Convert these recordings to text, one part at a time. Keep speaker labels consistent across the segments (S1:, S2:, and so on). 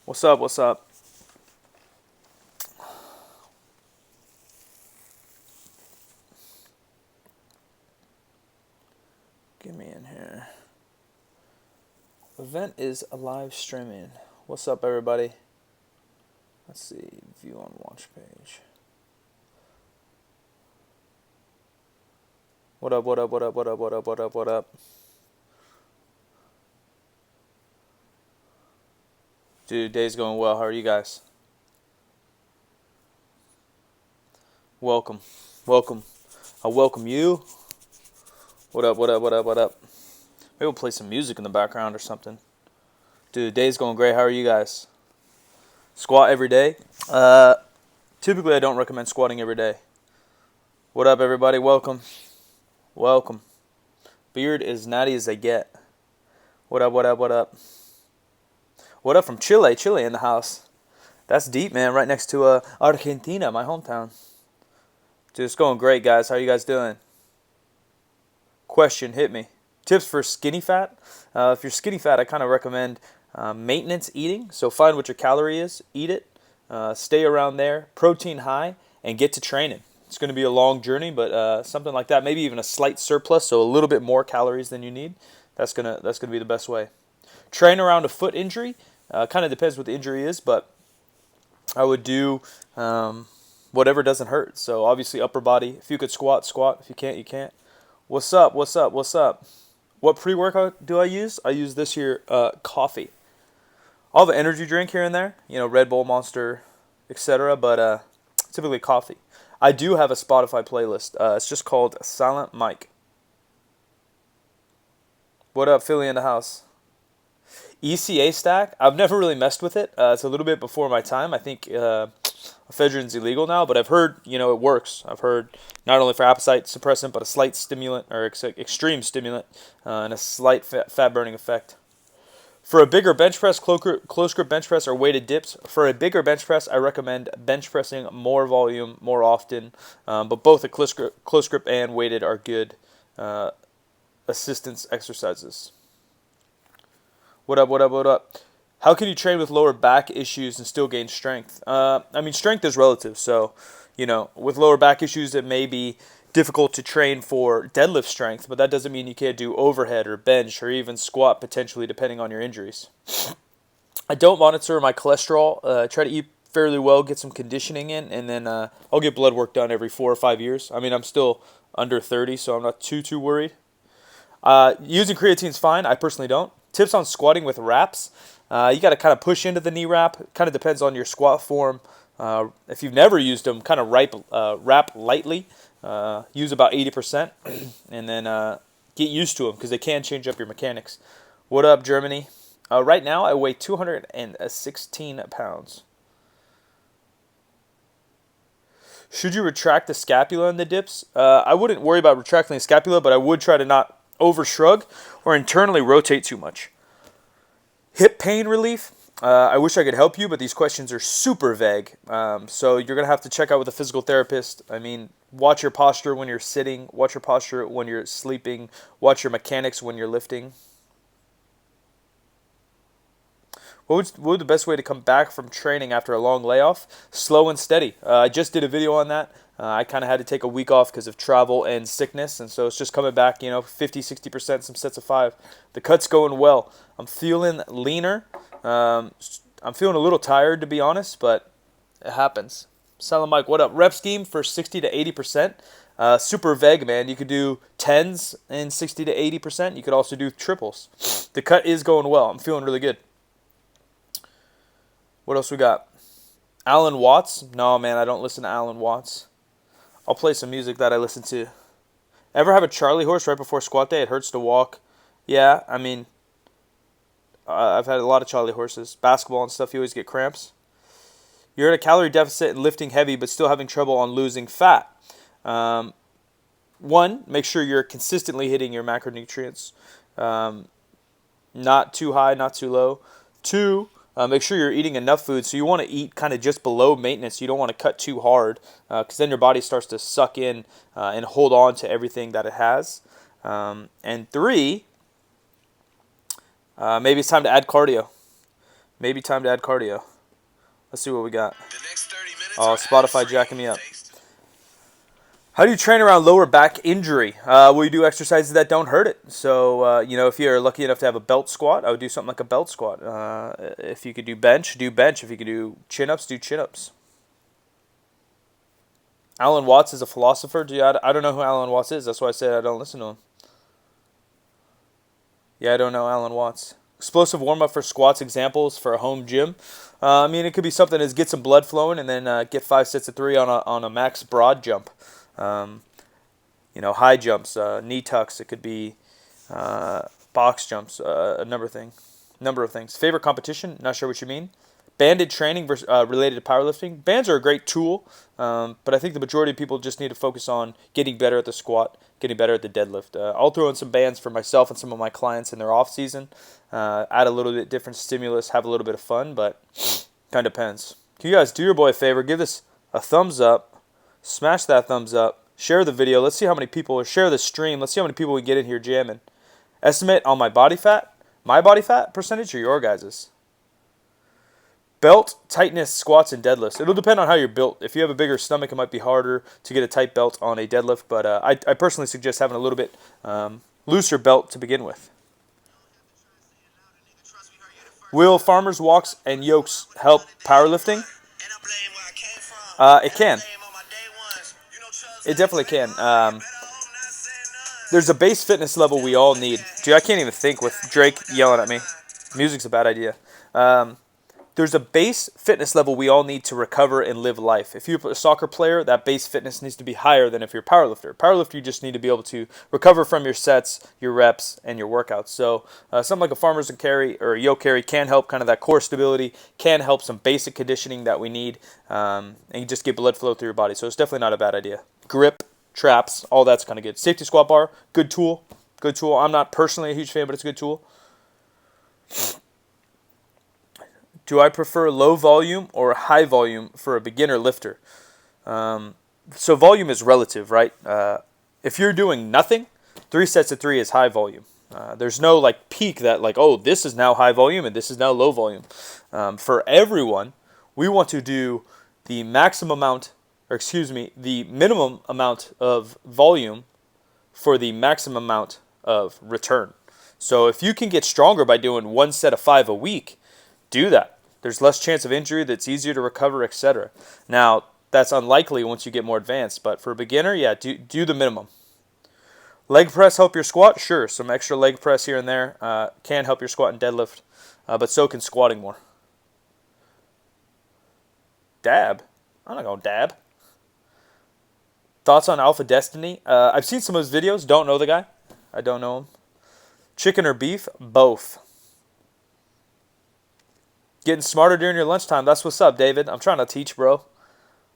S1: What's up? What's up? Get me in here. Event is live streaming. What's up, everybody? Let's see. View on watch page. What up? What up? What up? What up? What up? What up? What up? Dude, day's going well. How are you guys? Welcome. Welcome. I welcome you. What up? What up? What up? What up? Maybe we'll play some music in the background or something. Dude, day's going great. How are you guys? Squat every day? Typically I don't recommend squatting every day. What up, everybody? Welcome. Welcome. Beard is natty as they get. What up? What up? What up? What up from Chile? Chile in the house. That's deep, man. Right next to Argentina, my hometown. Dude, it's going great, guys. How are you guys doing? Question, hit me. Tips for skinny fat. If you're skinny fat, I kind of recommend maintenance eating. So find what your calorie is, eat it, stay around there, protein high, and get to training. It's going to be a long journey, but something like that. Maybe even a slight surplus, so a little bit more calories than you need. That's gonna be the best way. Train around a foot injury. Kind of depends what the injury is, but I would do whatever doesn't hurt. So obviously upper body. If you could squat, squat. If you can't, you can't. What's up? What's up? What's up? What pre-workout do I use? I use this here coffee. I'll have an energy drink here and there, Red Bull, Monster, etc. But typically coffee. I do have a Spotify playlist. It's just called Silent Mike. What up, Philly in the house? ECA stack. I've never really messed with it. It's a little bit before my time. I think ephedrine's illegal now, but I've heard it works. I've heard not only for appetite suppressant, but a slight stimulant or extreme stimulant and a slight fat burning effect. For a bigger bench press, close grip bench press, or weighted dips. For a bigger bench press, I recommend bench pressing more volume more often. But both a close grip and weighted are good assistance exercises. What up, what up, what up? How can you train with lower back issues and still gain strength? Strength is relative. So, with lower back issues, it may be difficult to train for deadlift strength, but that doesn't mean you can't do overhead or bench or even squat potentially, depending on your injuries. I don't monitor my cholesterol. Try to eat fairly well, get some conditioning in, and then I'll get blood work done every 4 or 5 years. I'm still under 30, so I'm not too worried. Using creatine is fine. I personally don't. Tips on squatting with wraps. You got to kind of push into the knee wrap. It kind of depends on your squat form. If you've never used them, kind of wrap lightly. Use about 80%, and then get used to them because they can change up your mechanics. What up, Germany? Right now, I weigh 216 pounds. Should you retract the scapula in the dips? I wouldn't worry about retracting the scapula, but I would try to not over shrug or internally rotate too much. Hip pain relief. I wish I could help you, but these questions are super vague. So you're going to have to check out with a physical therapist. Watch your posture when you're sitting. Watch your posture when you're sleeping. Watch your mechanics when you're lifting. What would the best way to come back from training after a long layoff? Slow and steady. I just did a video on that. I kind of had to take a week off because of travel and sickness, and so it's just coming back, 50, 60%, some sets of 5. The cut's going well. I'm feeling leaner. I'm feeling a little tired, to be honest, but it happens. Silent Mike, what up? Rep scheme for 60 to 80%. Super vague, man. You could do 10s and 60 to 80%. You could also do triples. The cut is going well. I'm feeling really good. What else we got? Alan Watts? No, man, I don't listen to Alan Watts. I'll play some music that I listen to. Ever have a Charlie horse right before squat day? It hurts to walk. Yeah, I've had a lot of Charlie horses. Basketball and stuff, you always get cramps. You're in a calorie deficit and lifting heavy, but still having trouble on losing fat. One, make sure you're consistently hitting your macronutrients. Not too high, not too low. Two, make sure you're eating enough food. So you want to eat kind of just below maintenance. You don't want to cut too hard because then your body starts to suck in and hold on to everything that it has. And three, maybe it's time to add cardio. Maybe time to add cardio. Let's see what we got. Oh, Spotify jacking me up. How do you train around lower back injury? Well, you do exercises that don't hurt it. So, if you're lucky enough to have a belt squat, I would do something like a belt squat. If you could do bench, do bench. If you could do chin-ups, do chin-ups. Alan Watts is a philosopher. I don't know who Alan Watts is. That's why I said I don't listen to him. Yeah, I don't know Alan Watts. Explosive warm-up for squats examples for a home gym. It could be something as get some blood flowing and then get 5 sets of 3 on a max broad jump. High jumps, knee tucks. It could be box jumps, a number of things. Favorite competition? Not sure what you mean. Banded training versus, related to powerlifting. Bands are a great tool, but I think the majority of people just need to focus on getting better at the squat, getting better at the deadlift. I'll throw in some bands for myself and some of my clients in their off season. Add a little bit different stimulus, have a little bit of fun, but kind of depends. Can you guys do your boy a favor? Give this a thumbs up. Smash that thumbs up. Share the video. Let's see how many people, or share the stream. Let's see how many people we get in here jamming. Estimate on my body fat percentage, or your guys's? Belt tightness, squats, and deadlifts. It'll depend on how you're built. If you have a bigger stomach, it might be harder to get a tight belt on a deadlift, but I personally suggest having a little bit looser belt to begin with. Will farmers' walks and yokes help powerlifting? It can. It definitely can. There's a base fitness level we all need. Dude, I can't even think with Drake yelling at me. Music's a bad idea. There's a base fitness level we all need to recover and live life. If you're a soccer player, that base fitness needs to be higher than if you're a powerlifter. Powerlifter, you just need to be able to recover from your sets, your reps, and your workouts. So something like a farmer's carry or a yoke carry can help kind of that core stability, can help some basic conditioning that we need, and you just get blood flow through your body. So it's definitely not a bad idea. Grip, traps, all that's kind of good. Safety squat bar, good tool. Good tool. I'm not personally a huge fan, but it's a good tool. Do I prefer low volume or high volume for a beginner lifter? So volume is relative, right? If you're doing nothing, 3 sets of 3 is high volume. There's no like peak that like, oh, this is now high volume and this is now low volume. For everyone, we want to do the the minimum amount of volume for the maximum amount of return. So if you can get stronger by doing 1 set of 5 a week, do that. There's less chance of injury, that's easier to recover, etc. Now, that's unlikely once you get more advanced, but for a beginner, yeah, do the minimum. Leg press help your squat? Sure, some extra leg press here and there can help your squat and deadlift, but so can squatting more. Dab? I'm not going to dab. Thoughts on Alpha Destiny? I've seen some of his videos, don't know the guy. I don't know him. Chicken or beef? Both. Getting smarter during your lunchtime. That's what's up, David. I'm trying to teach, bro.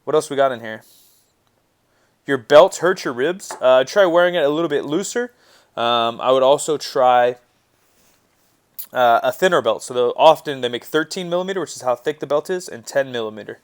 S1: What else we got in here? Your belt hurts your ribs. Try wearing it a little bit looser. I would also try a thinner belt. So often they make 13 millimeter, which is how thick the belt is, and 10 millimeter.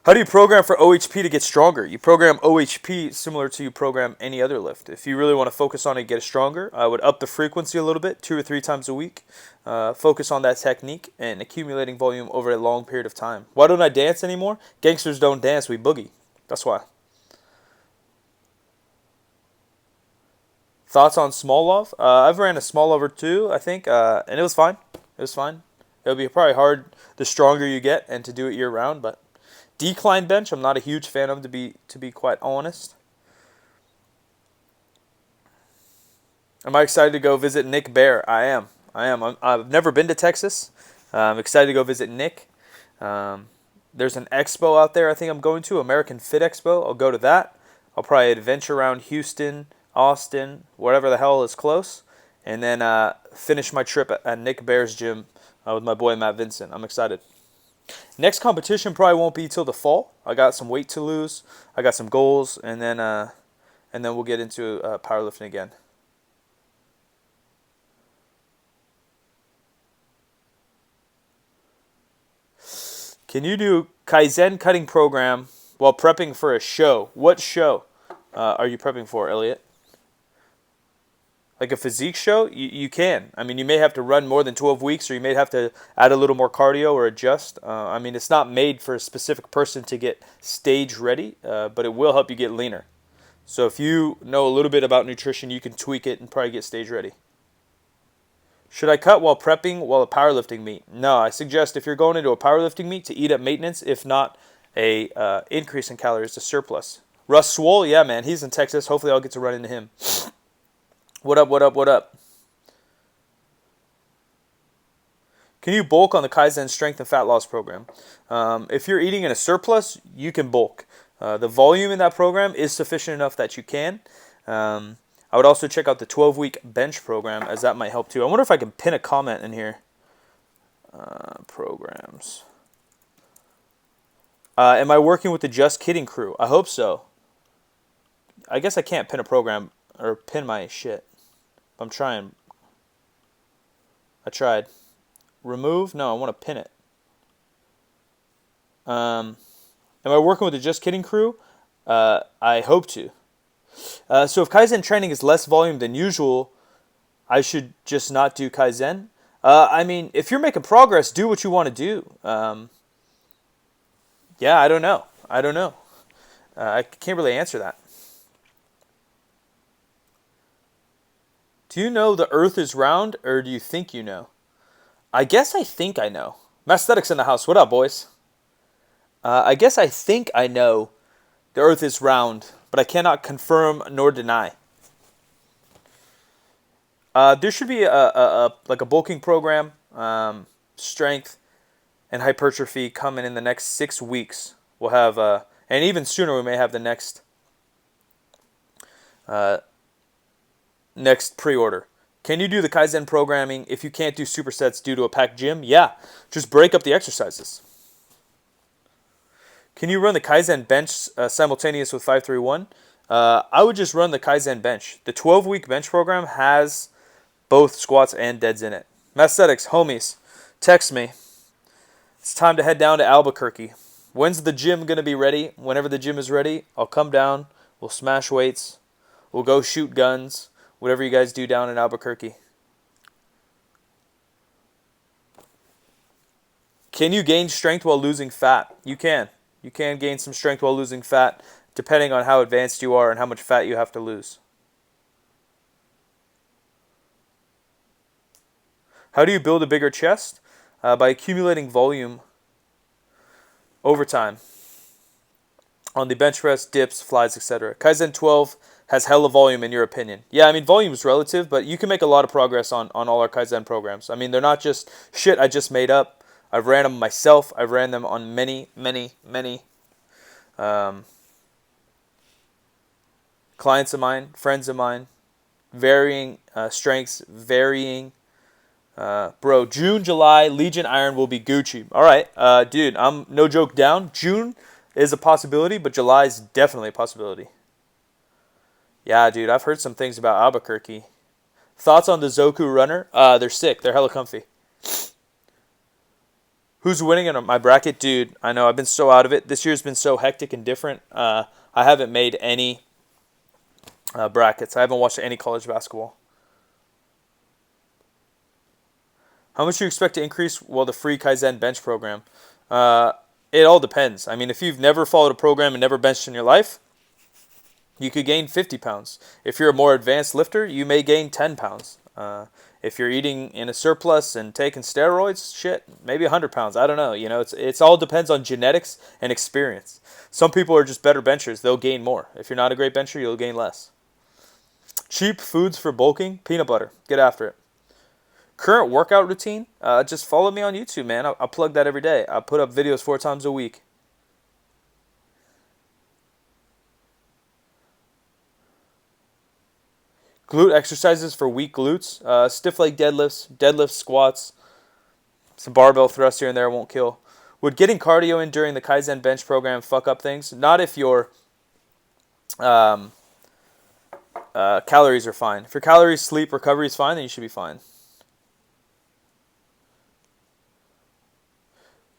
S1: How do you program for OHP to get stronger? You program OHP similar to you program any other lift. If you really want to focus on it and get stronger, I would up the frequency a little bit, 2 or 3 times a week. Focus on that technique and accumulating volume over a long period of time. Why don't I dance anymore? Gangsters don't dance, we boogie. That's why. Thoughts on small love? I've ran a small over too, I think, and it was fine. It was fine. It'll be probably hard the stronger you get and to do it year round, but decline bench, I'm not a huge fan of, to be quite honest. Am I excited to go visit Nick Bear? I am. I've never been to Texas. I'm excited to go visit Nick. There's an expo out there I think I'm going to, American Fit Expo. I'll go to that. I'll probably adventure around Houston, Austin, whatever the hell is close, and then finish my trip at Nick Bear's gym with my boy Matt Vincent. I'm excited. Next competition probably won't be till the fall. I got some weight to lose. I got some goals, and then we'll get into powerlifting again. Can you do Kaizen cutting program while prepping for a show? What show are you prepping for, Elliot? like a physique show, you can. I mean, you may have to run more than 12 weeks, or you may have to add a little more cardio or adjust. I mean, it's not made for a specific person to get stage ready, but it will help you get leaner. So if you know a little bit about nutrition, you can tweak it and probably get stage ready. Should I cut while prepping while a powerlifting meet? No, I suggest if you're going into a powerlifting meet to eat at maintenance, if not a increase in calories, a surplus. Russ Swole, yeah, man, he's in Texas. Hopefully I'll get to run into him. What up, what up, what up? Can you bulk on the Kaizen strength and fat loss program? If you're eating in a surplus, you can bulk. The volume in that program is sufficient enough that you can. I would also check out the 12-week bench program, as that might help too. I wonder if I can pin a comment in here. Programs. Am I working with the Just Kidding crew? I hope so. I guess I can't pin a program or pin my shit. I'm trying. I tried. Remove? No, I want to pin it. Am I working with the Just Kidding crew? I hope to. So if Kaizen training is less volume than usual, I should just not do Kaizen. I mean, if you're making progress, do what you want to do. Yeah, I don't know. I can't really answer that. Do you know the earth is round, or do you think you know? I guess I think I know. Masthetics in the house. What up, boys? I guess I think I know the earth is round, but I cannot confirm nor deny. There should be like a bulking program, strength, and hypertrophy coming in the next 6 weeks. We'll have, and even sooner we may have the next pre-order. Can you do the Kaizen programming if you can't do supersets due to a packed gym? Yeah, just break up the exercises. Can you run the Kaizen bench simultaneous with 531? I would just run the Kaizen bench. The 12-week bench program has both squats and deads in it. Masthetics, homies, text me. It's time to head down to Albuquerque. When's the gym going to be ready? Whenever the gym is ready, I'll come down. We'll smash weights. We'll go shoot guns. Whatever you guys do down in Albuquerque. Can you gain strength while losing fat? You can. You can gain some strength while losing fat, depending on how advanced you are and how much fat you have to lose. How do you build a bigger chest? By accumulating volume over time on the bench press, dips, flies, etc. Kaizen 12 has hella volume in your opinion. Yeah, I mean, volume is relative, but you can make a lot of progress on all our Kaizen programs. I mean, they're not just shit I just made up. I've ran them myself. I've ran them on many clients of mine, friends of mine, varying strengths, varying. Bro, June, July, Legion Iron will be Gucci. All right, dude, I'm no joke down. June is a possibility, but July is definitely a possibility. Yeah, dude, I've heard some things about Albuquerque. Thoughts on the Zoku runner? They're sick. They're hella comfy. Who's winning in my bracket? Dude, I know I've been so out of it. This year's been so hectic and different. I haven't made any brackets. I haven't watched any college basketball. How much do you expect to increase while the free Kaizen bench program? It all depends. I mean, if you've never followed a program and never benched in your life, you could gain 50 pounds. If you're a more advanced lifter, you may gain 10 pounds. If you're eating in a surplus and taking steroids, shit, maybe 100 pounds. I don't know. You know, it's all depends on genetics and experience. Some people are just better benchers. They'll gain more. If you're not a great bencher, you'll gain less. Cheap foods for bulking, peanut butter. Get after it. Current workout routine, just follow me on YouTube, man. I'll plug that every day. I put up videos 4 times a week. Glute exercises for weak glutes. Stiff leg deadlifts, squats. Some barbell thrusts here and there won't kill. Would getting cardio in during the Kaizen bench program fuck up things? Not if your calories are fine. If your calories, sleep, recovery is fine, then you should be fine.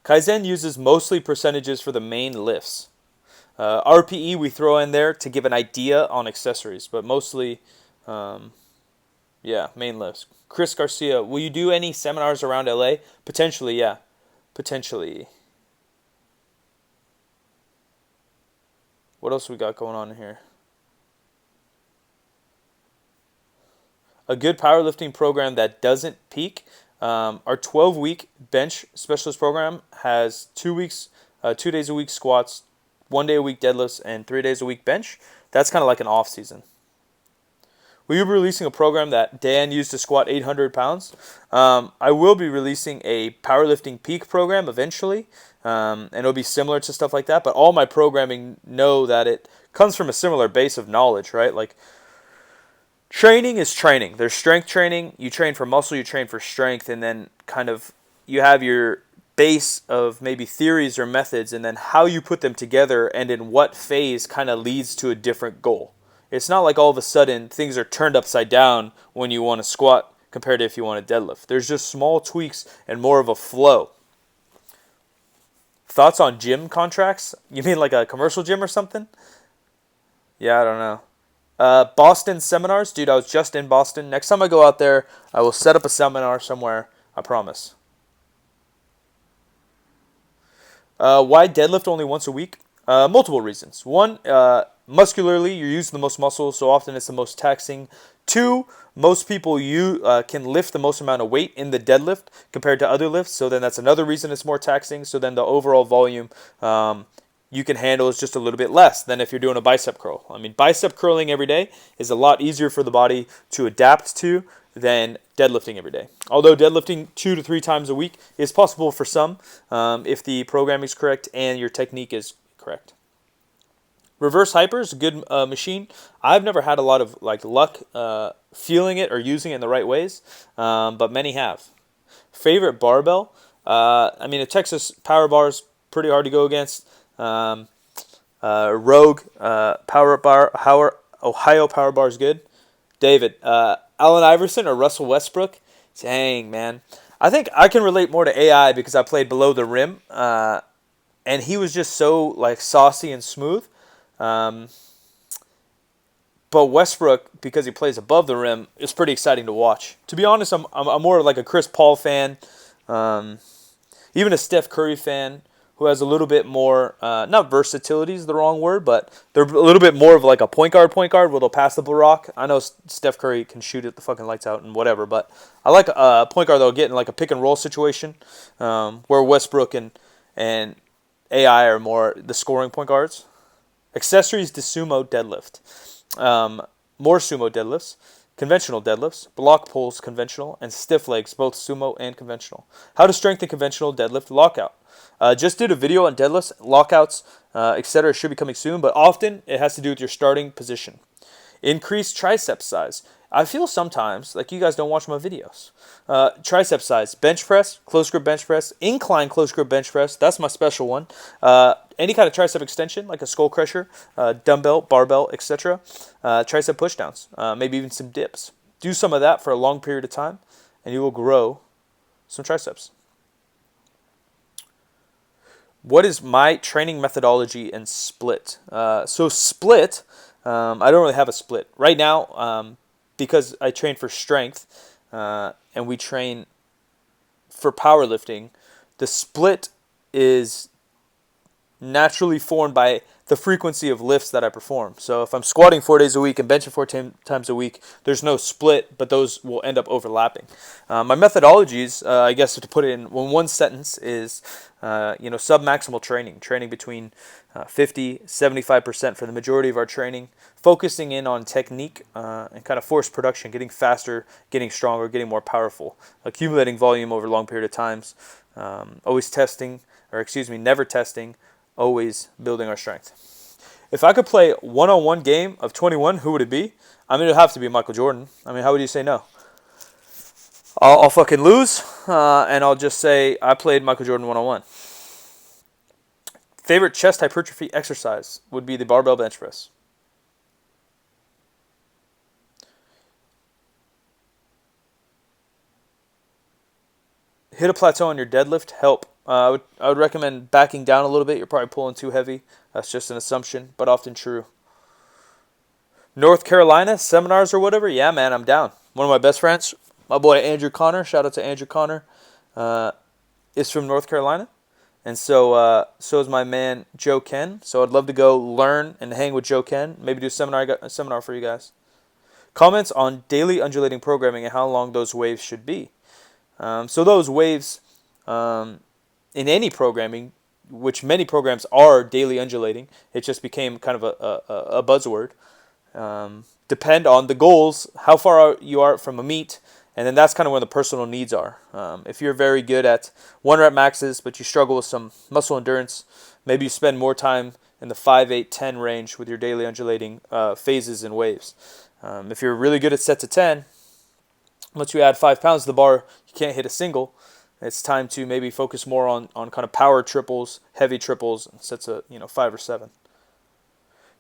S1: Kaizen uses mostly percentages for the main lifts. RPE we throw in there to give an idea on accessories, but mostly Yeah, main lifts. Chris Garcia, will you do any seminars around LA? Potentially, yeah. Potentially. What else we got going on here? A good powerlifting program that doesn't peak. Our 12-week bench specialist program has 2 weeks, 2 days a week squats, 1 day a week deadlifts, and 3 days a week bench. That's kind of like an off season. Will you be releasing a program that Dan used to squat 800 pounds? I will be releasing a powerlifting peak program eventually, and it'll be similar to stuff like that. But all my programming know that it comes from a similar base of knowledge, right? Like training is training. There's strength training. You train for muscle, you train for strength, and then kind of you have your base of maybe theories or methods, and then how you put them together and in what phase kind of leads to a different goal. It's not like all of a sudden things are turned upside down when you want to squat compared to if you want to deadlift. There's just small tweaks and more of a flow. Thoughts on gym contracts? You mean like a commercial gym or something? Yeah, I don't know. Boston seminars, dude. I was just in Boston. Next time I go out there, I will set up a seminar somewhere. I promise. Why deadlift only once a week? Multiple reasons. One, muscularly, you're using the most muscle, so often it's the most taxing. Two, most people can lift the most amount of weight in the deadlift compared to other lifts, so then that's another reason it's more taxing. So then the overall volume you can handle is just a little bit less than if you're doing a bicep curl. I mean, bicep curling every day is a lot easier for the body to adapt to than deadlifting every day. Although deadlifting 2 to 3 times a week is possible for some if the programming is correct and your technique is correct. Reverse hyper is a good machine. I've never had a lot of luck feeling it or using it in the right ways, but many have. Favorite barbell? I mean, a Texas power bar is pretty hard to go against. Rogue Ohio power bar is good. David, Allen Iverson or Russell Westbrook? Dang, man. I think I can relate more to AI because I played below the rim, and he was just so saucy and smooth. But Westbrook, because he plays above the rim, is pretty exciting to watch. To be honest, I'm more like a Chris Paul fan, even a Steph Curry fan, who has a little bit more, not versatility is the wrong word, but they're a little bit more of like a point guard where they'll pass the rock. I know Steph Curry can shoot it the fucking lights out and whatever, but I like a point guard that'll get in like a pick and roll situation, where Westbrook and AI are more the scoring point guards. Accessories to sumo deadlift. More sumo deadlifts, conventional deadlifts, block pulls conventional, and stiff legs, both sumo and conventional. How to strengthen conventional deadlift lockout. Just did a video on deadlifts, lockouts, etc. Should be coming soon, but often it has to do with your starting position. Increase tricep size. I feel sometimes like you guys don't watch my videos. Tricep size, bench press, close grip bench press, incline close grip bench press. That's my special one. Any kind of tricep extension, like a skull crusher, dumbbell, barbell, etc. Tricep pushdowns, maybe even some dips. Do some of that for a long period of time, and you will grow some triceps. What is my training methodology and split? So split, I don't really have a split. Right now, because I train for strength and we train for powerlifting, the split is naturally formed by the frequency of lifts that I perform. So if I'm squatting 4 days a week and benching 4 times a week, there's no split, but those will end up overlapping. My methodologies, I guess to put it in one sentence, is sub-maximal training between 50-75% for the majority of our training, focusing in on technique and kind of force production, getting faster, getting stronger, getting more powerful, accumulating volume over a long period of times, never testing, always building our strength. If I could play one-on-one game of 21, who would it be? I mean, it would have to be Michael Jordan. I mean, how would you say no? I'll fucking lose, and I'll just say I played Michael Jordan one-on-one. Favorite chest hypertrophy exercise would be the barbell bench press. Hit a plateau on your deadlift, help. I would recommend backing down a little bit. You're probably pulling too heavy. That's just an assumption, but often true. North Carolina, seminars or whatever? Yeah, man, I'm down. one of my best friends, my boy Andrew Connor. Shout out to Andrew Connor. Is from North Carolina, and so is my man Joe Ken. So I'd love to go learn and hang with Joe Ken. Maybe do a seminar for you guys. Comments on daily undulating programming and how long those waves should be. So those waves in any programming, which many programs are daily undulating, it just became kind of a buzzword. Depend on the goals, how far you are from a meet, and then that's kind of where the personal needs are. If you're very good at 1 rep maxes, but you struggle with some muscle endurance, maybe you spend more time in the 5, 8, 10 range with your daily undulating phases and waves. If you're really good at set to 10, once you add 5 pounds to the bar, you can't hit a single. It's time to maybe focus more on kind of power triples, heavy triples, and sets of 5 or 7.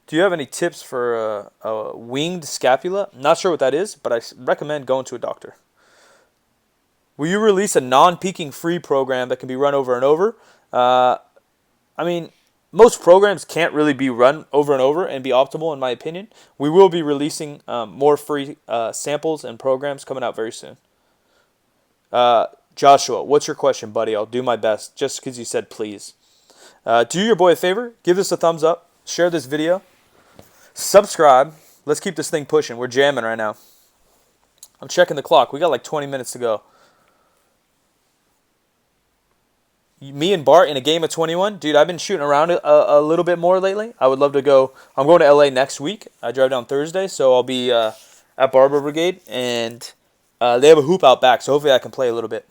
S1: Do you have any tips for a winged scapula? Not sure what that is, but I recommend going to a doctor. Will you release a non-peaking free program that can be run over and over? Most programs can't really be run over and over and be optimal, in my opinion. We will be releasing more free samples and programs coming out very soon. Joshua, what's your question, buddy? I'll do my best, just because you said please. Do your boy a favor. Give this a thumbs up. Share this video. Subscribe. Let's keep this thing pushing. We're jamming right now. I'm checking the clock. We got like 20 minutes to go. Me and Bart in a game of 21. Dude, I've been shooting around a little bit more lately. I would love to go. I'm going to LA next week. I drive down Thursday, so I'll be at Barber Brigade, and they have a hoop out back, so hopefully I can play a little bit.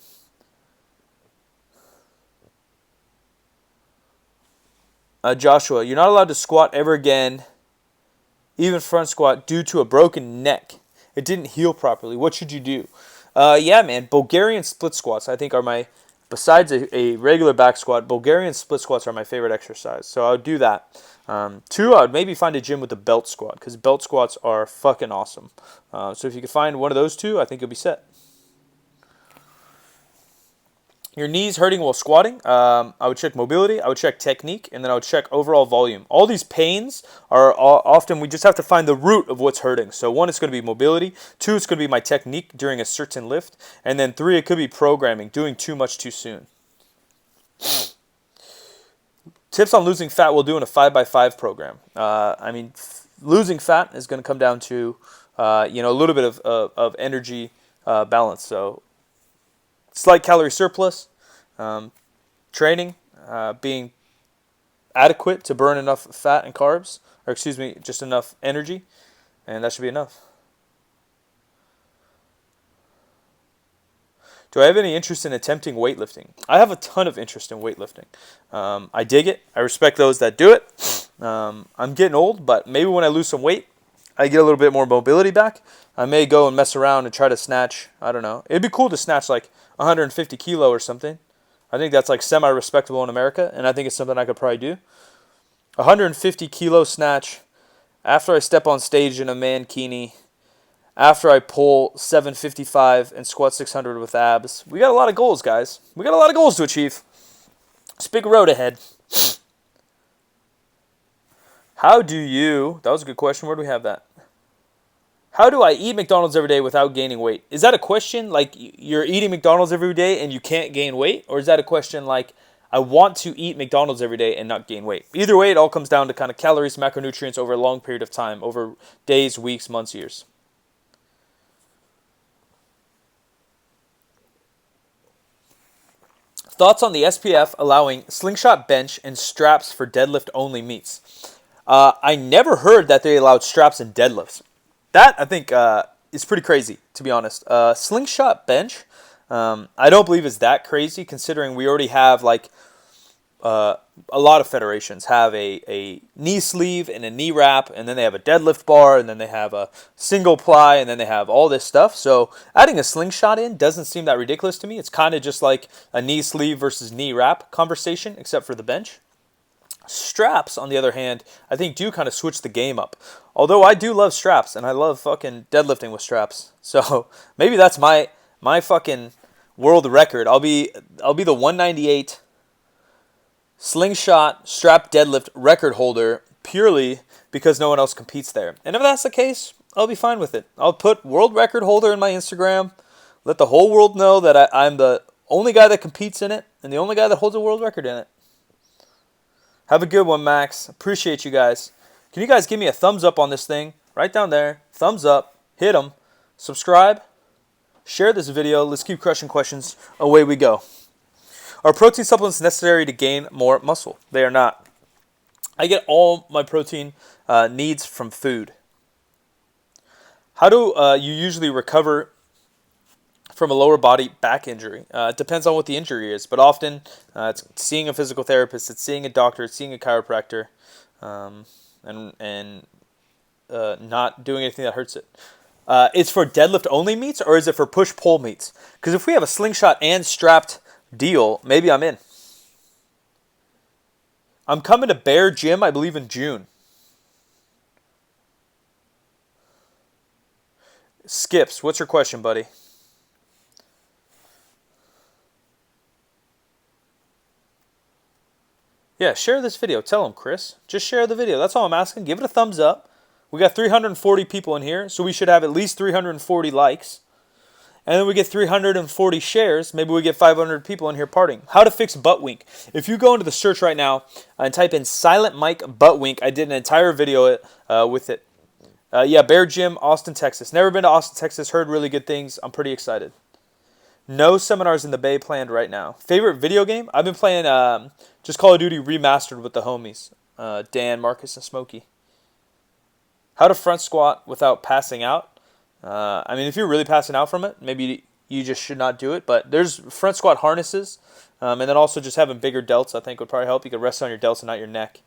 S1: Joshua, you're not allowed to squat ever again, even front squat, due to a broken neck. It didn't heal properly. What should you do? Yeah, man, Bulgarian split squats I think are my, besides a regular back squat, Bulgarian split squats are my favorite exercise. So I would do that. 2, I would maybe find a gym with a belt squat, because belt squats are fucking awesome. So if you could find one of those 2, I think you'll be set. Your knees hurting while squatting, I would check mobility, I would check technique, and then I would check overall volume. All these pains are often, we just have to find the root of what's hurting. So 1, it's going to be mobility. 2, it's going to be my technique during a certain lift. And then 3, it could be programming, doing too much too soon. Tips on losing fat we'll do in a 5x5 program. Losing fat is going to come down to, a little bit of energy balance. So slight calorie surplus, training, being adequate to burn enough fat and carbs, just enough energy, and that should be enough. Do I have any interest in attempting weightlifting? I have a ton of interest in weightlifting. I dig it. I respect those that do it. I'm getting old, but maybe when I lose some weight, I get a little bit more mobility back. I may go and mess around and try to snatch, I don't know. It'd be cool to snatch like 150 kilo or something. I think that's like semi-respectable in America, and I think it's something I could probably do. 150 kilo snatch after I step on stage in a mankini, after I pull 755 and squat 600 with abs. We got a lot of goals, guys. We got a lot of goals to achieve. It's a big road ahead. That was a good question. Where do we have that? How do I eat McDonald's every day without gaining weight? Is that a question like you're eating McDonald's every day and you can't gain weight? Or is that a question like I want to eat McDonald's every day and not gain weight? Either way, it all comes down to kind of calories, macronutrients over a long period of time, over days, weeks, months, years. Thoughts on the SPF allowing slingshot bench and straps for deadlift only meets? I never heard that they allowed straps in deadlifts. That, I think, is pretty crazy, to be honest. Slingshot bench, I don't believe is that crazy, considering we already have, like, a lot of federations have a knee sleeve and a knee wrap, and then they have a deadlift bar, and then they have a single ply, and then they have all this stuff. So adding a slingshot in doesn't seem that ridiculous to me. It's kind of just like a knee sleeve versus knee wrap conversation, except for the bench. Straps, on the other hand, I think do kind of switch the game up. Although I do love straps, and I love fucking deadlifting with straps. So maybe that's my fucking world record. I'll be the 198 slingshot strap deadlift record holder purely because no one else competes there. And if that's the case, I'll be fine with it. I'll put world record holder in my Instagram. Let the whole world know that I'm the only guy that competes in it and the only guy that holds a world record in it. Have a good one, Max. Appreciate you guys. Can you guys give me a thumbs up on this thing? Right down there. Thumbs up. Hit them. Subscribe. Share this video. Let's keep crushing questions. Away we go. Are protein supplements necessary to gain more muscle? They are not. I get all my protein needs from food. How do you usually recover from a lower body back injury? It depends on what the injury is, but often it's seeing a physical therapist, it's seeing a doctor, it's seeing a chiropractor, and not doing anything that hurts it. It's for deadlift only meets, or is it for push pull meets? Because if we have a slingshot and strapped deal, maybe I'm in. I'm coming to Bear Gym, I believe, in June. Skips, what's your question, buddy? Yeah, share this video. Tell them, Chris. Just share the video. That's all I'm asking. Give it a thumbs up. We got 340 people in here, so we should have at least 340 likes. And then we get 340 shares. Maybe we get 500 people in here partying. How to fix butt wink. If you go into the search right now and type in Silent Mike butt wink, I did an entire video with it. Yeah, Bear Gym, Austin, Texas. Never been to Austin, Texas. Heard really good things. I'm pretty excited. No seminars in the Bay planned right now. Favorite video game? I've been playing just Call of Duty Remastered with the homies. Dan, Marcus, and Smokey. How to front squat without passing out? I mean, if you're really passing out from it, maybe you just should not do it. But there's front squat harnesses. And then also just having bigger delts, I think, would probably help. You could rest on your delts and not your neck.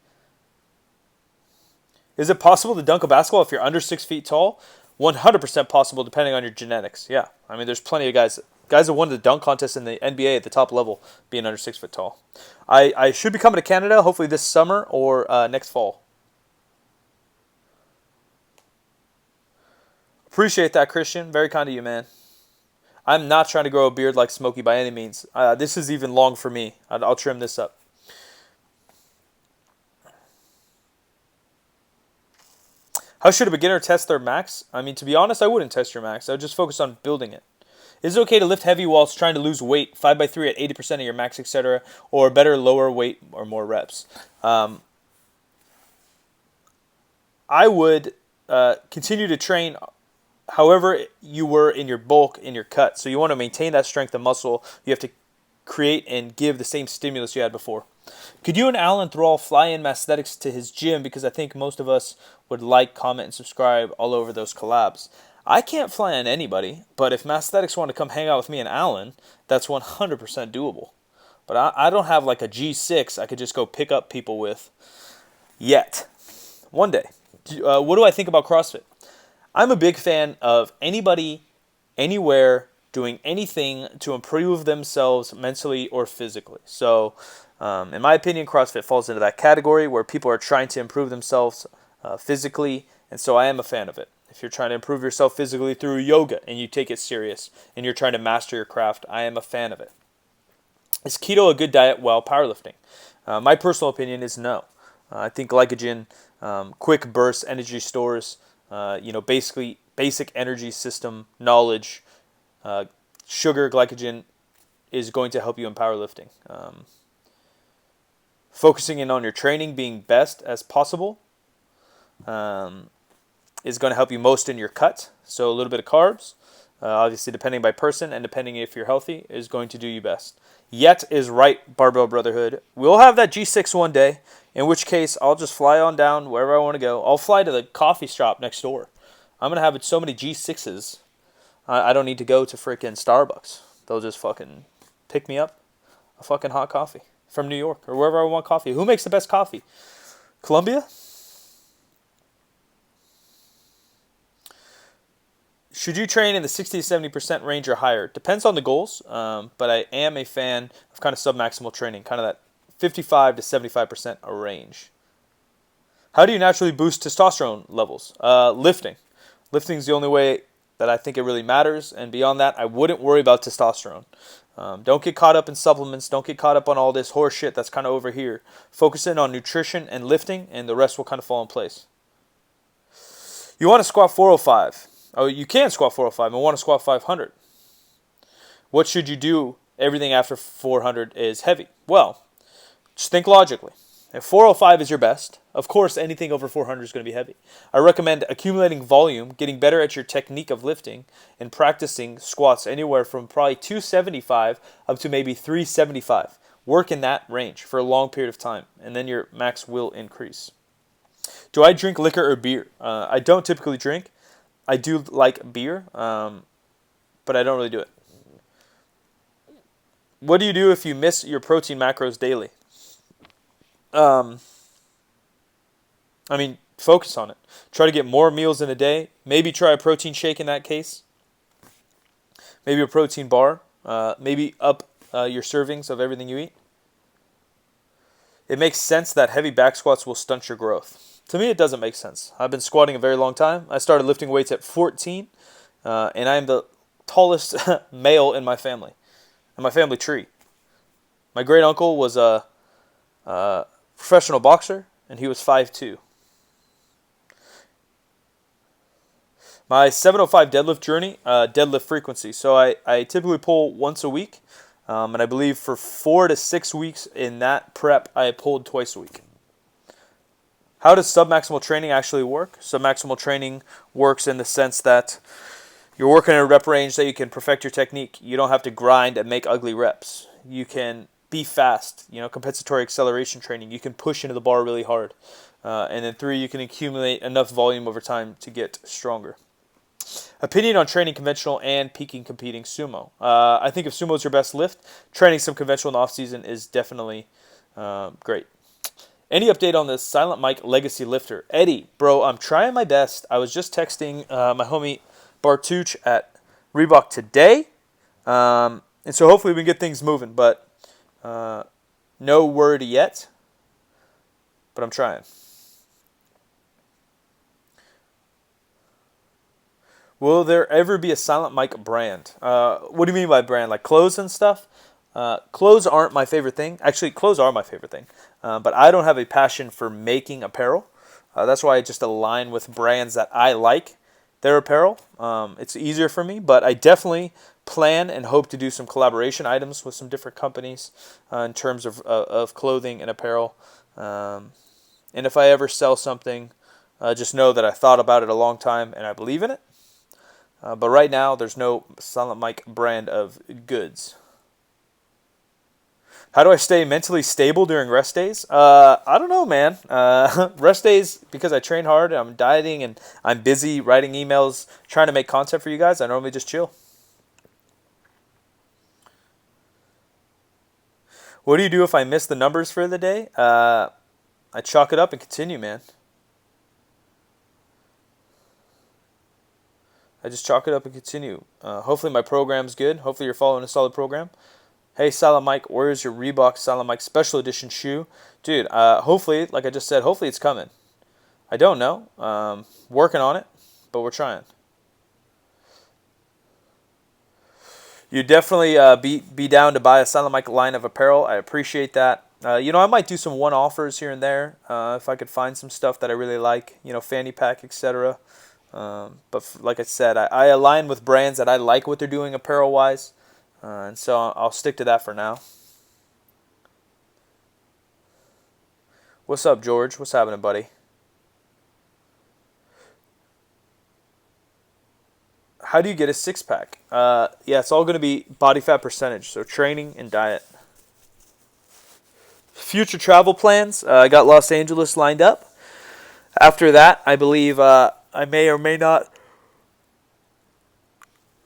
S1: Is it possible to dunk a basketball if you're under 6 feet tall? 100% possible, depending on your genetics. Yeah, I mean, there's plenty of guys that won the dunk contest in the NBA at the top level being under 6 foot tall. I should be coming to Canada, hopefully this summer or next fall. Appreciate that, Christian. Very kind of you, man. I'm not trying to grow a beard like Smokey by any means. This is even long for me. I'll trim this up. How should a beginner test their max? I mean, to be honest, I wouldn't test your max. I would just focus on building it. Is it okay to lift heavy whilst trying to lose weight, 5x3 at 80% of your max, etc., or better lower weight or more reps? I would continue to train however you were in your bulk, in your cut. So you want to maintain that strength of muscle. You have to create and give the same stimulus you had before. Could you and Alan Thrall fly in Masthetics to his gym? Because I think most of us would like, comment, and subscribe all over those collabs. I can't fly on anybody, but if Masthetics want to come hang out with me and Alan, that's 100% doable. But I don't have like a G6 I could just go pick up people with yet. One day. What do I think about CrossFit? I'm a big fan of anybody, anywhere, doing anything to improve themselves mentally or physically. So, in my opinion, CrossFit falls into that category where people are trying to improve themselves physically, and so I am a fan of it. If you're trying to improve yourself physically through yoga and you take it serious and you're trying to master your craft, I am a fan of it. Is keto a good diet while powerlifting? My personal opinion is no. I think glycogen, quick burst energy stores, basically basic energy system knowledge, sugar, glycogen is going to help you in powerlifting. Focusing in on your training being best as possible is going to help you most in your cut. So a little bit of carbs, obviously depending by person and depending if you're healthy, is going to do you best. Yet is right, Barbell Brotherhood. We'll have that G6 one day, in which case I'll just fly on down wherever I want to go. I'll fly to the coffee shop next door. I'm going to have so many G6s, I don't need to go to freaking Starbucks. They'll just fucking pick me up a fucking hot coffee from New York or wherever I want coffee. Who makes the best coffee? Colombia? Should you train in the 60 to 70% range or higher? Depends on the goals, but I am a fan of kind of submaximal training, kind of that 55 to 75% range. How do you naturally boost testosterone levels? Lifting. Lifting is the only way that I think it really matters, and beyond that, I wouldn't worry about testosterone. Don't get caught up in supplements. Don't get caught up on all this horse shit that's kind of over here. Focus in on nutrition and lifting, and the rest will kind of fall in place. You want to squat 405. Oh, you can squat 405 and want to squat 500. What should you do? Everything after 400 is heavy. Well, just think logically. If 405 is your best, of course anything over 400 is going to be heavy. I recommend accumulating volume, getting better at your technique of lifting, and practicing squats anywhere from probably 275 up to maybe 375. Work in that range for a long period of time, and then your max will increase. Do I drink liquor or beer? I don't typically drink. I do like beer, but I don't really do it. What do you do if you miss your protein macros daily? Focus on it. Try to get more meals in a day. Maybe try a protein shake in that case. Maybe a protein bar. Maybe up your servings of everything you eat. It makes sense that heavy back squats will stunt your growth. To me, it doesn't make sense. I've been squatting a very long time. I started lifting weights at 14, and I am the tallest male in my family tree. My great uncle was a professional boxer, and he was 5'2". My 705 deadlift journey, deadlift frequency. So I typically pull once a week, and I believe for 4 to 6 weeks in that prep, I pulled twice a week. How does submaximal training actually work? Submaximal training works in the sense that you're working in a rep range that you can perfect your technique. You don't have to grind and make ugly reps. You can be fast, compensatory acceleration training. You can push into the bar really hard. And then 3, you can accumulate enough volume over time to get stronger. Opinion on training conventional and peaking competing sumo. I think if sumo is your best lift, training some conventional in the off-season is definitely great. Any update on the Silent Mike Legacy Lifter? Eddie, bro, I'm trying my best. I was just texting my homie Bartuch at Reebok today. And so hopefully we can get things moving, but no word yet. But I'm trying. Will there ever be a Silent Mike brand? What do you mean by brand? Like clothes and stuff? Clothes aren't my favorite thing. Actually, clothes are my favorite thing. But I don't have a passion for making apparel. That's why I just align with brands that I like their apparel. It's easier for me, but I definitely plan and hope to do some collaboration items with some different companies in terms of clothing and apparel. And if I ever sell something, just know that I thought about it a long time and I believe in it. But right now, there's no Silent Mike brand of goods. How do I stay mentally stable during rest days? I don't know, man. Rest days, because I train hard, I'm dieting, and I'm busy writing emails, trying to make content for you guys, I normally just chill. What do you do if I miss the numbers for the day? I chalk it up and continue, man. I just chalk it up and continue. Hopefully my program's good. Hopefully you're following a solid program. Hey, Silent Mike, where's your Reebok Silent Mike Special Edition shoe? Dude, hopefully, like I just said, hopefully it's coming. I don't know. Working on it, but we're trying. You definitely be down to buy a Silent Mike line of apparel. I appreciate that. I might do some one-offers here and there if I could find some stuff that I really like, fanny pack, etc. But like I said, I align with brands that I like what they're doing apparel-wise, and so I'll stick to that for now. What's up, George? What's happening, buddy? How do you get a six-pack? It's all going to be body fat percentage, so training and diet. Future travel plans. I got Los Angeles lined up. After that, I believe I may or may not,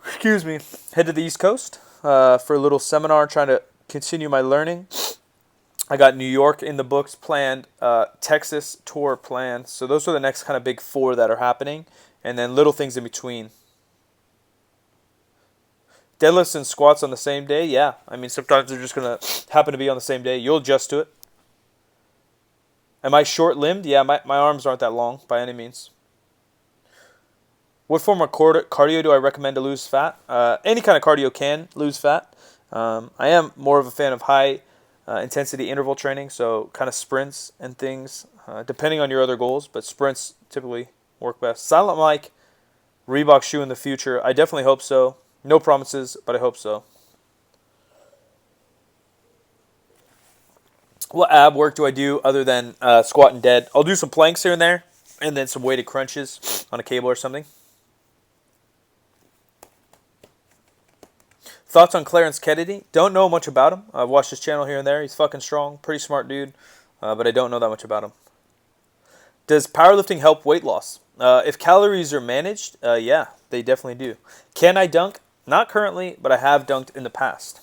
S1: head to the East Coast for a little seminar, trying to continue my learning. I got New York in the books planned, Texas tour planned. So those are the next kind of big 4 that are happening, and then little things in between. Deadlifts and squats on the same day? Yeah. Sometimes they're just going to happen to be on the same day. You'll adjust to it. Am I short-limbed? Yeah, my arms aren't that long by any means. What form of cardio do I recommend to lose fat? Any kind of cardio can lose fat. I am more of a fan of high intensity interval training, so kind of sprints and things, depending on your other goals, but sprints typically work best. Silent Mike, Reebok shoe in the future. I definitely hope so. No promises, but I hope so. What ab work do I do other than squat and dead? I'll do some planks here and there, and then some weighted crunches on a cable or something. Thoughts on Clarence Kennedy? Don't know much about him. I've watched his channel here and there. He's fucking strong, pretty smart dude, but I don't know that much about him. Does powerlifting help weight loss? If calories are managed, yeah, they definitely do. Can I dunk? Not currently, but I have dunked in the past.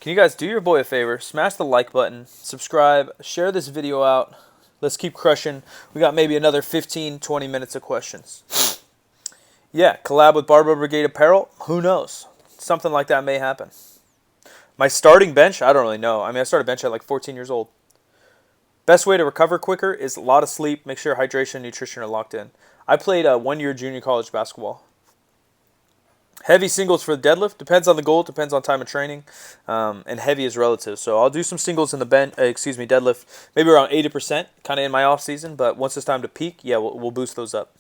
S1: Can you guys do your boy a favor? Smash the like button, subscribe, share this video out. Let's keep crushing. We got maybe another 15, 20 minutes of questions. Yeah, collab with Barbell Brigade Apparel? Who knows? Something like that may happen. My starting bench? I don't really know. I mean, I started bench at like 14 years old. Best way to recover quicker is a lot of sleep. Make sure hydration and nutrition are locked in. I played 1 year junior college basketball. Heavy singles for the deadlift. Depends on the goal. Depends on time of training. And heavy is relative. So I'll do some singles in the deadlift. Maybe around 80%, kind of in my off season. But once it's time to peak, yeah, we'll boost those up.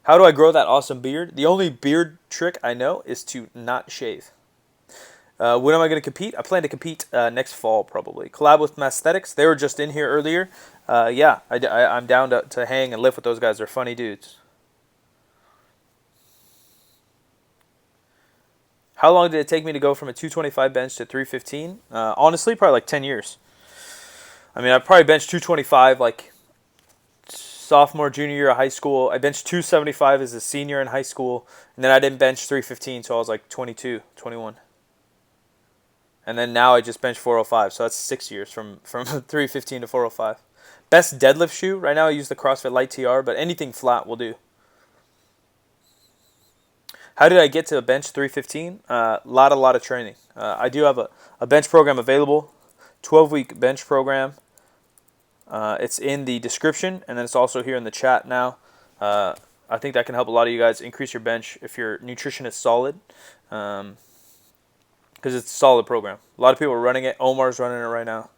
S1: How do I grow that awesome beard? The only beard trick I know is to not shave. When am I going to compete? I plan to compete next fall, probably. Collab with Masthetics. They were just in here earlier. Yeah, I'm down to hang and lift with those guys. They're funny dudes. How long did it take me to go from a 225 bench to 315? Honestly, probably like 10 years. I mean, I probably benched 225 like sophomore, junior year of high school. I benched 275 as a senior in high school. And then I didn't bench 315 until I was like 22, 21. And then now I just bench 405. So that's 6 years from 315 to 405. Best deadlift shoe? Right now I use the CrossFit Light TR, but anything flat will do. How did I get to a bench 315? Lot of training. I do have a bench program available, 12-week bench program. It's in the description, and then it's also here in the chat now. I think that can help a lot of you guys increase your bench if your nutrition is solid, because it's a solid program. A lot of people are running it. Omar's running it right now.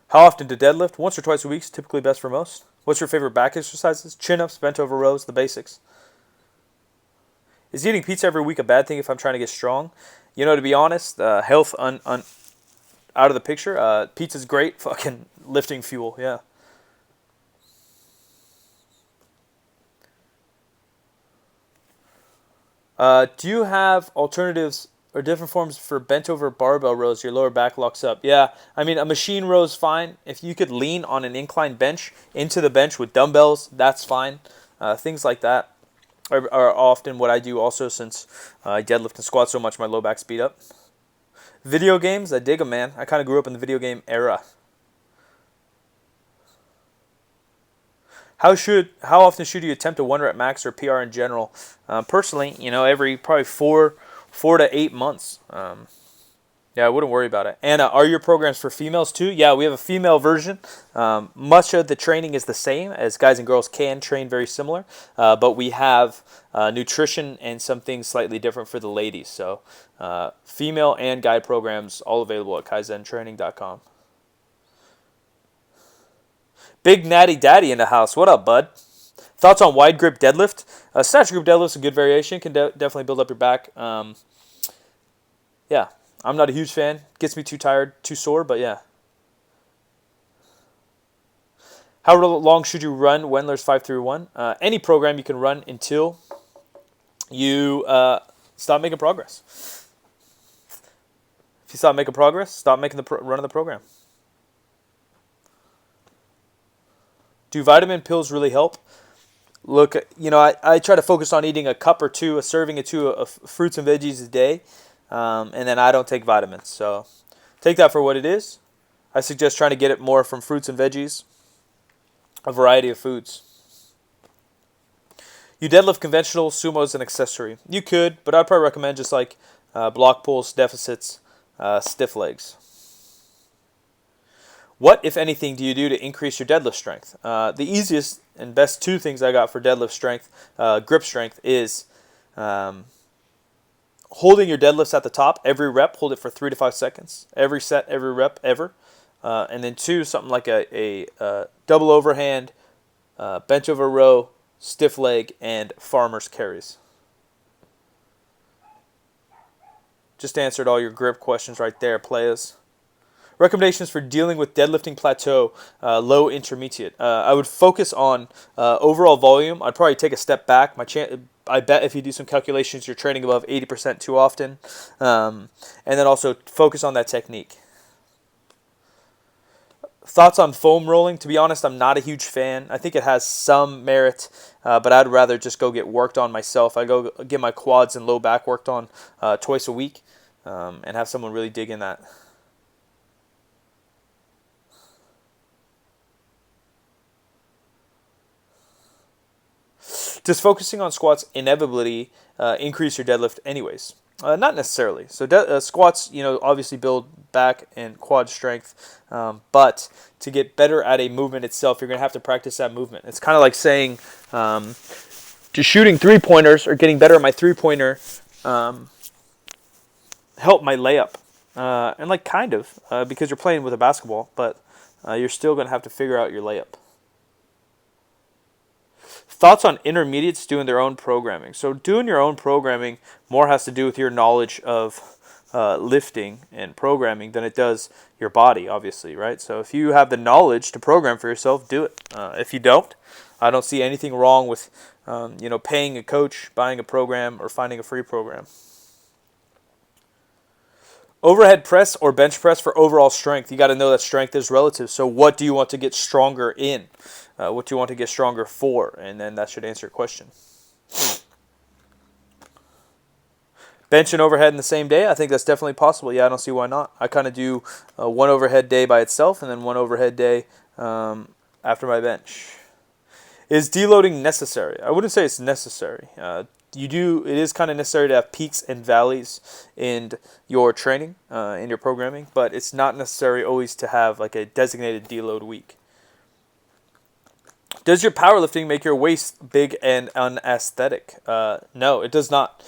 S1: How often to deadlift? Once or twice a week is typically best for most. What's your favorite back exercises? Chin-ups, bent over rows, the basics. Is eating pizza every week a bad thing if I'm trying to get strong? You know, to be honest, health out of the picture. Pizza's great. Fucking lifting fuel, yeah. Do you have alternatives or different forms for bent over barbell rows? Your lower back locks up. Yeah, I mean, a machine row is fine. If you could lean on an inclined bench into the bench with dumbbells, that's fine. Things like that are often what I do also, since I deadlift and squat so much my low back's beat up. Video games, I dig them, man. I kind of grew up in the video game era. How often should you attempt a 1 rep max or PR in general? Personally, you know, every probably 4 to 8 months. Yeah, I wouldn't worry about it. And are your programs for females too? Yeah, we have a female version. Much of the training is the same, as guys and girls can train very similar. But we have nutrition and some things slightly different for the ladies. So female and guy programs all available at kaizentraining.com. Big Natty Daddy in the house. What up, bud? Thoughts on wide grip deadlift? Snatch grip deadlift's a good variation. Can definitely build up your back. Yeah. I'm not a huge fan. Gets me too tired, too sore, but yeah. How long should you run Wendler's 531? Any program you can run until you stop making progress. If you stop making progress, stop making the run of the program. Do vitamin pills really help? Look, you know, I try to focus on eating a cup or two, a serving or two of fruits and veggies a day. And then I don't take vitamins. So take that for what it is. I suggest trying to get it more from fruits and veggies, a variety of foods. You deadlift conventional, sumo as an accessory. You could, but I'd probably recommend just like block pulls, deficits, stiff legs. What, if anything, do you do to increase your deadlift strength? The easiest and best two things I got for deadlift strength, grip strength, is holding your deadlifts at the top. Every rep, hold it for 3 to 5 seconds. Every set, every rep, ever. And then 2, something like a double overhand, bench over row, stiff leg, and farmer's carries. Just answered all your grip questions right there, players. Recommendations for dealing with deadlifting plateau, low intermediate. I would focus on overall volume. I'd probably take a step back. I bet if you do some calculations, you're training above 80% too often. And then also focus on that technique. Thoughts on foam rolling? To be honest, I'm not a huge fan. I think it has some merit, but I'd rather just go get worked on myself. I go get my quads and low back worked on twice a week and have someone really dig in that. Does focusing on squats inevitably increase your deadlift anyways? Not necessarily. So squats, obviously build back and quad strength, but to get better at a movement itself, you're going to have to practice that movement. It's kind of like saying, just shooting three-pointers or getting better at my three-pointer help my layup. And kind of, because you're playing with a basketball, but you're still going to have to figure out your layup. Thoughts on intermediates doing their own programming. So doing your own programming more has to do with your knowledge of lifting and programming than it does your body, obviously, right? So if you have the knowledge to program for yourself, do it. If you don't, I don't see anything wrong with paying a coach, buying a program, or finding a free program. Overhead press or bench press for overall strength. You got to know that strength is relative. So what do you want to get stronger in? What do you want to get stronger for? And then that should answer your question. Bench and overhead in the same day? I think that's definitely possible. Yeah, I don't see why not. I kind of do one overhead day by itself and then one overhead day after my bench. Is deloading necessary? I wouldn't say it's necessary. It is kind of necessary to have peaks and valleys in your training, in your programming, but it's not necessary always to have like a designated deload week. Does your powerlifting make your waist big and unaesthetic? No, it does not.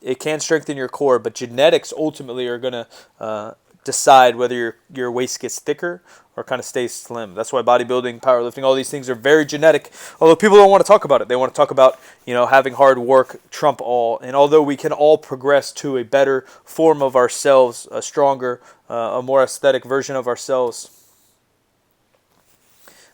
S1: It can strengthen your core, but genetics ultimately are going to decide whether your waist gets thicker or kind of stays slim. That's why bodybuilding, powerlifting, all these things are very genetic. Although people don't want to talk about it. They want to talk about, having hard work trump all. And although we can all progress to a better form of ourselves, a stronger, a more aesthetic version of ourselves,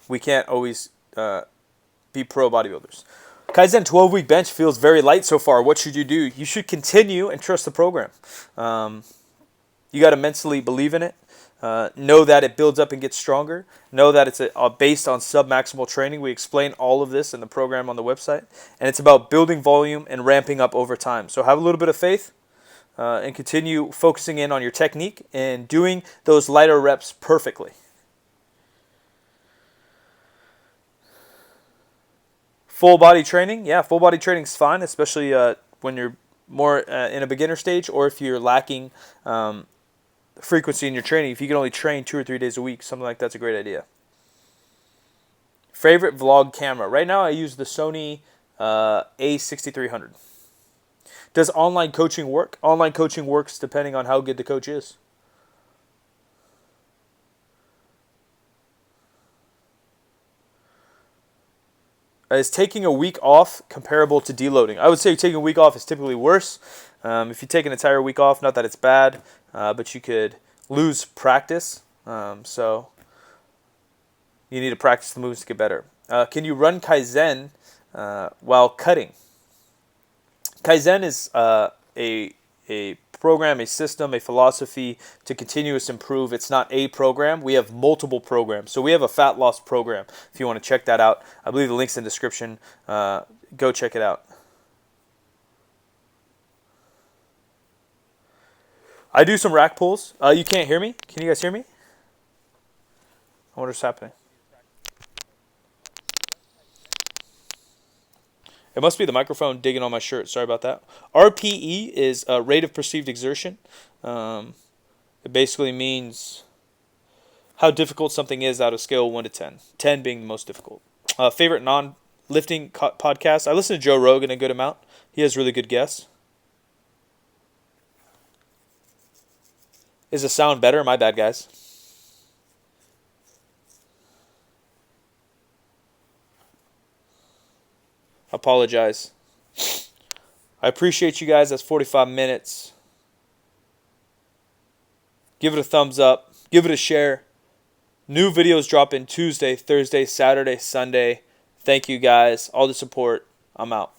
S1: we can't always be pro bodybuilders. Kaizen 12-week bench feels very light so far. What should you do? You should continue and trust the program. You got to mentally believe in it. Know that it builds up and gets stronger. Know that it's based on sub-maximal training. We explain all of this in the program on the website. And it's about building volume and ramping up over time. So have a little bit of faith and continue focusing in on your technique and doing those lighter reps perfectly. Full body training? Yeah, full body training is fine, especially when you're more in a beginner stage or if you're lacking frequency in your training. If you can only train 2 or 3 days a week, something like that's a great idea. Favorite vlog camera? Right now I use the Sony A6300. Does online coaching work? Online coaching works depending on how good the coach is. Is taking a week off comparable to deloading? I would say taking a week off is typically worse. If you take an entire week off, not that it's bad, but you could lose practice. So you need to practice the moves to get better. Can you run Kaizen while cutting? Kaizen is a program, a system, a philosophy to continuous improve. It's not a program. We have multiple programs. So we have a fat loss program. If you want to check that out, I believe the link's in the description. Go check it out. I do some rack pulls. You can't hear me? Can you guys hear me? I wonder what's happening. It must be the microphone digging on my shirt. Sorry about that. RPE is a rate of perceived exertion. It basically means how difficult something is out of scale of 1 to 10. 10 being the most difficult. Favorite non-lifting podcast? I listen to Joe Rogan a good amount. He has really good guests. Is the sound better? My bad, guys. Apologize. I appreciate you guys. That's 45 minutes. Give it a thumbs up. Give it a share. New videos drop in Tuesday, Thursday, Saturday, Sunday. Thank you guys. All the support. I'm out.